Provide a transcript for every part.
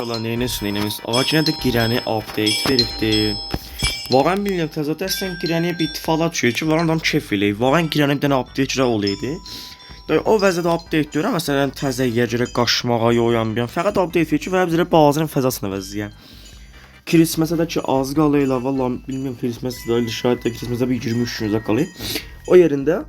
Valla neyiniz. Ağaç yine de girəni update veribdi. Vağan bilmiyorum təzə dəstən girəniyə bir ittifala düşüyor ki, var adam kef eləyib. Vağan girəni bir dənə update görə olaydı. O vəziyyətdə update deyirəm, məsələn təzə yer görə qaşmağa yoyanmayan. Fəqət update verir ki, və bizə bazının fəzasını vəziyyən. Christmas'a da ki az qalıyla, valla bilmiyorum Christmas'da öyle şahit de Christmas'da bir 23 günüzə qalıyı. O yerində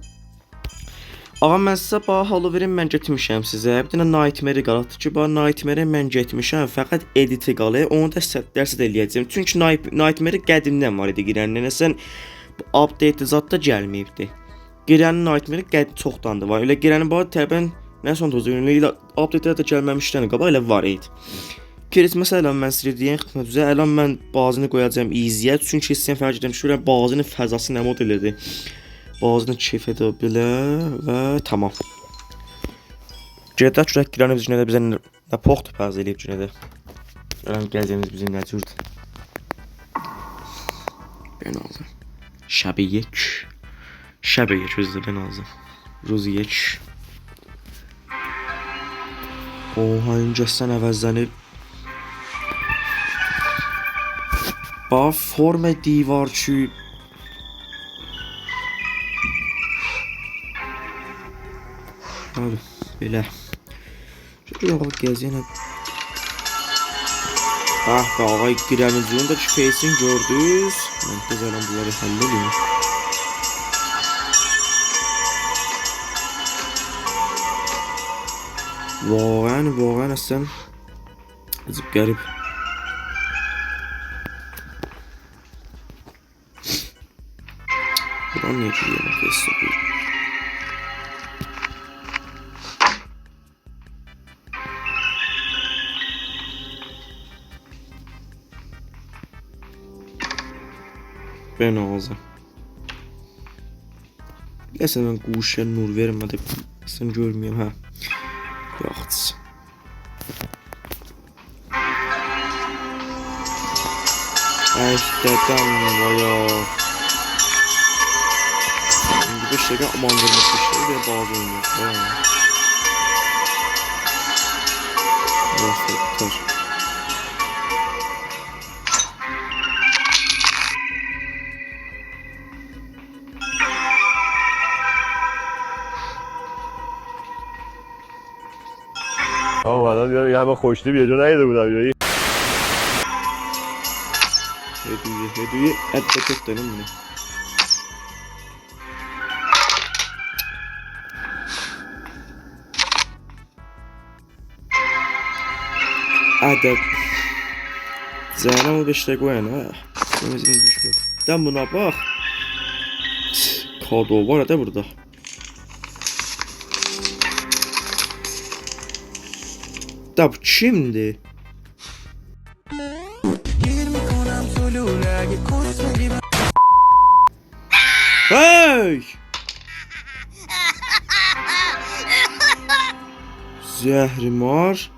ağa mən sizə bax Halloween mən getmişəm sizə. Bir dənə Nightmare qalıbdı ki, bax Nightmare mən getmişəm, fəqət editi qalır. Onu da dərsə də eləyəcəm. Çünki Nightmare qədimdən var idi girənin. Nəsən update zad da gəlməyibdi. Girənin Nightmare çoxdandı var. Elə girənin bax təbən mən son tozuyum. Elə update də gəlməmişdən qabaq elə var idi. Christmas əlan mən sizə deyən xidmətçiyə əlan mən bazını qoyacağam easy-yə. Çünki sizə fərq edirəm ki, bazının fəzası nə modelidir. Bazını keyf edə bilər və tamam. Gedək görək girəni bizə nə poxtu pəz eləyib günədə. Gələn gələcəyimiz bizim nə cürdür. Ben aldım. Şəbi yek özdə ben aldım. Ruzi yek. Oha öncəsən əvəzlənib. Bax forma divar ki. Abi belə. Şöyle bak geziyene. Ah be ağay girenin da face'ini gördünüz. Ben tezelim bunları halledeyim. Vağan sen azıp garip. Buradan niye gidiyorum face'e? Ben ağzım. Biləsən mən quşya nur vermədi. Sən görməyəm hə. Yaxçı. Əşdədən vaya. Şimdi 5 dəqiqə aman vermək işləri və bazı oynayır. Yaxşı, tutar. آدم دیدم یه همه خوشتیب یه جا نیده بودم یه Hediye et paket dönüm mü? Adet Zəynəm o 5 dəqiqə qoyan ha. Semizgin düşmür. Dən buna bax. Kado var da burada. Da bu kimdir? Hey! Zəhrimar.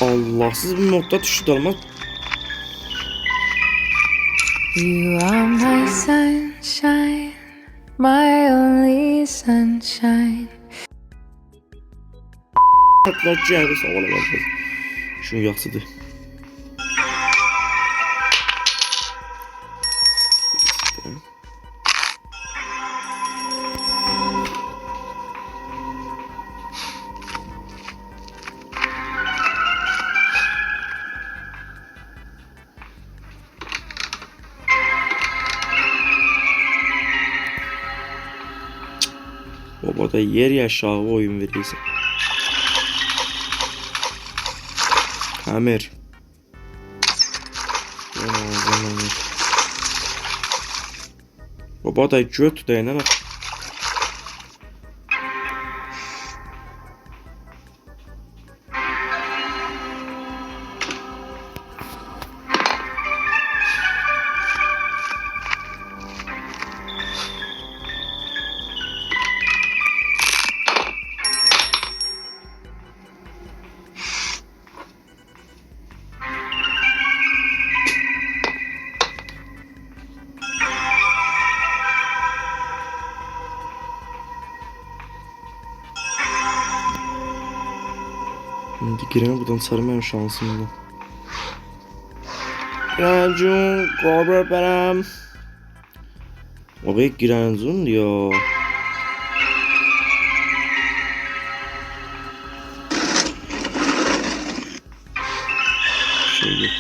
Allahsız bir modda düşdü olmaz. You are my sunshine, my only sunshine. Hatlar cəhri sağ olamaz. Şunu yaxşıdır. Baba da yer yaşağı oyun verirse. Amir. Baba da göt dayanana. İndi girəni buradan çıxarmayan şansımla. Girəncun, qabır bərəm. Abi girəncun ya. Şey yok.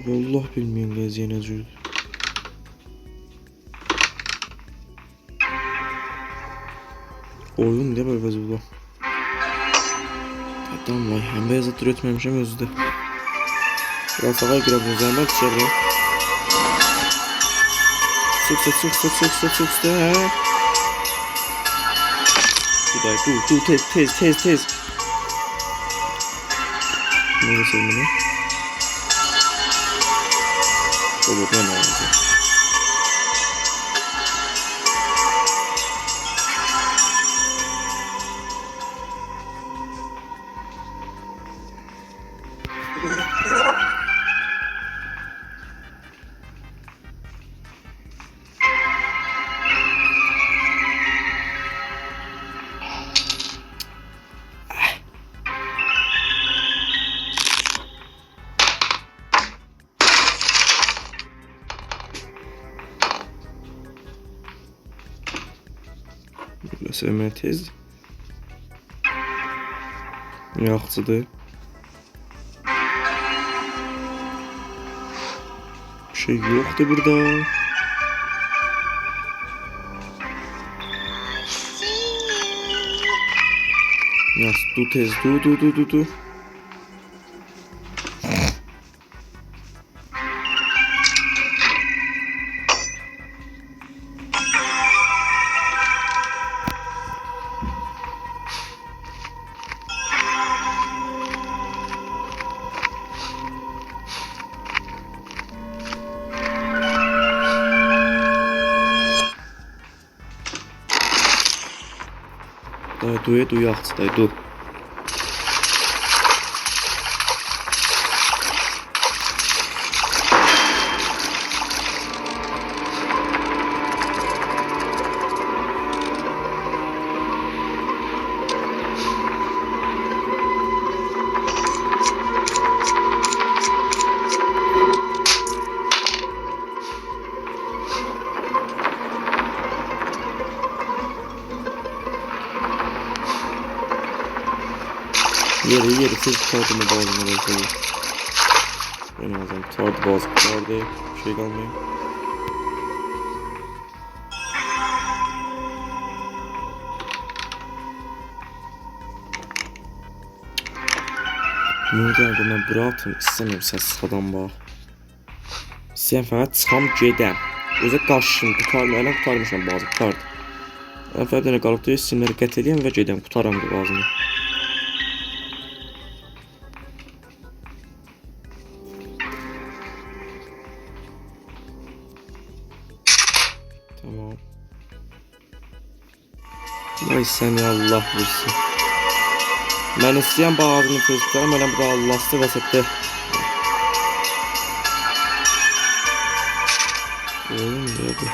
Vallahi bilmiyorum qəziyə nə cürdür. Oyun ne böyle bu? Tamam vay hem beyaz üretmemişim özü de. Biraz sağa girelim üzerine dışarı. Sık he. Dur tez. Neresi bunu? Baba ben alacağım. Sevmeye tez. Yaxşıdır. Bir şey yoktu burada. Yas, dur tez, dur. Du yaxşı day, du. Yeri siz tutardım o bazı şeyi. Benim ağzım tutardı bazı tutardı. Bir şey kalmıyor. Bunu geldi ben bıraktım istemiyorum sen sıradan bak. Sen falan çıxam gedəm. Özə qarşım qutarmayalım qutarmışam bazı qutardı. Ben fərqlə qalıqda isimləri qət edeyim və gedəm qutaram bu bazını. Tamam. Ay sen ya Allah vursun. Ben isteyen bazını Facebook'larım öyle burada Allah'sı vasıttı. Oğlum ne bu?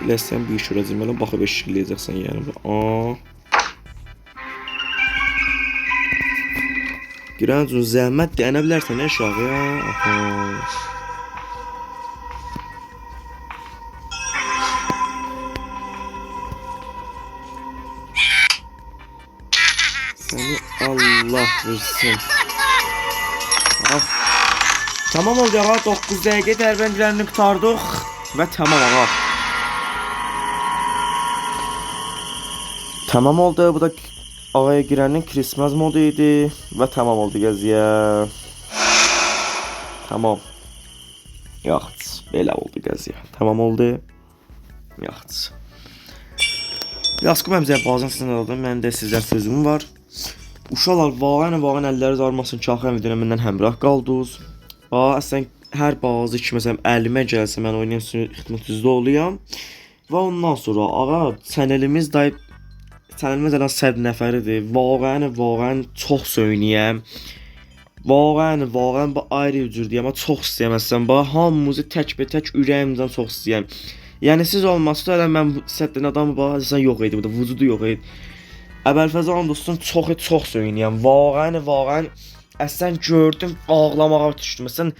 Biləsən bir iş görəcəm, mən baxıb eşikləyəcəksən yəni. Girən üçün zəhmət deyənə bilərsən nə aşağı ya? Seni Allah vursun. Tamam oldu ağa, 9 dəqiqə dərbəndlərini qutardıq və tamam ağa. Tamam oldu, bu da ağaya girenin Christmas modu idi ve tamam oldu gəziyə. Tamam. Yaxşı, belə oldu gəziyə. Tamam oldu. Yaxşı. Yaskı mən bizə bazan sizdən aldım. Mənim də sizdən sözüm var. Uşaqlar vağən əlləriniz armasın ki, axı videoda məndən həmrah qaldınız. Əslən hər bazı ki, məsələn, əlimə gəlsə mən oynayam xidmətünüzdə oluyam. Və ondan sonra ağa çənəlimiz dayıb Sənəlimə gələn 100 nəfəridir. Vağən çox söyləyəm. Vağən bu ayrı cürdür, amma çox istəyəməzsən. Bax, hamımızı tək-bətək ürəyimdən çox istəyirəm. Yəni siz olmasa da mən bu sətdən adamı baxırsan yox idi, burada vücudu yox idi. Əbəlfəzan dostum çox söyləyirəm. Vağən əsən gördüm, ağlamağa düşdüm. Məsələn,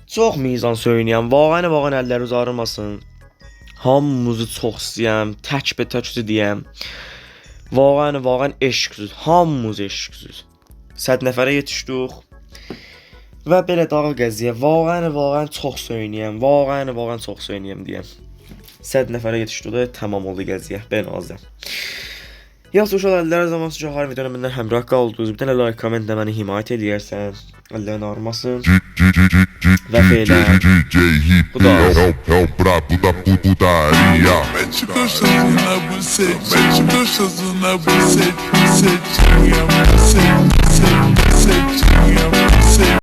çox mizan söyləyirəm. Vağən əlləri uzarılmasın. Hamımızı çox istəyirəm, tək-bətək deyəm. Vağən eşqsiz, hamımız eşqsiz. 100 nəfərə yetişdik. Və belə dağı gəziyə. Vağən çox söyləyirəm. Vağən çox söyləyirəm deyəm. 100 nəfərə yetişdik, tamam oldu gəziyə. Ben azam. Yaz uşaq əllərə zaman sıcaq hər videonu məndən həmrah qaldınız. Bir dənə like, komment də məni himayət eləyərsən. Əllərin ağrımasın. Və belə. Bu da. É o brabo da putaria. Mete gostoso na bucete, mete gostoso na bucete, bucetinha, bucete, bucetinha, bucete.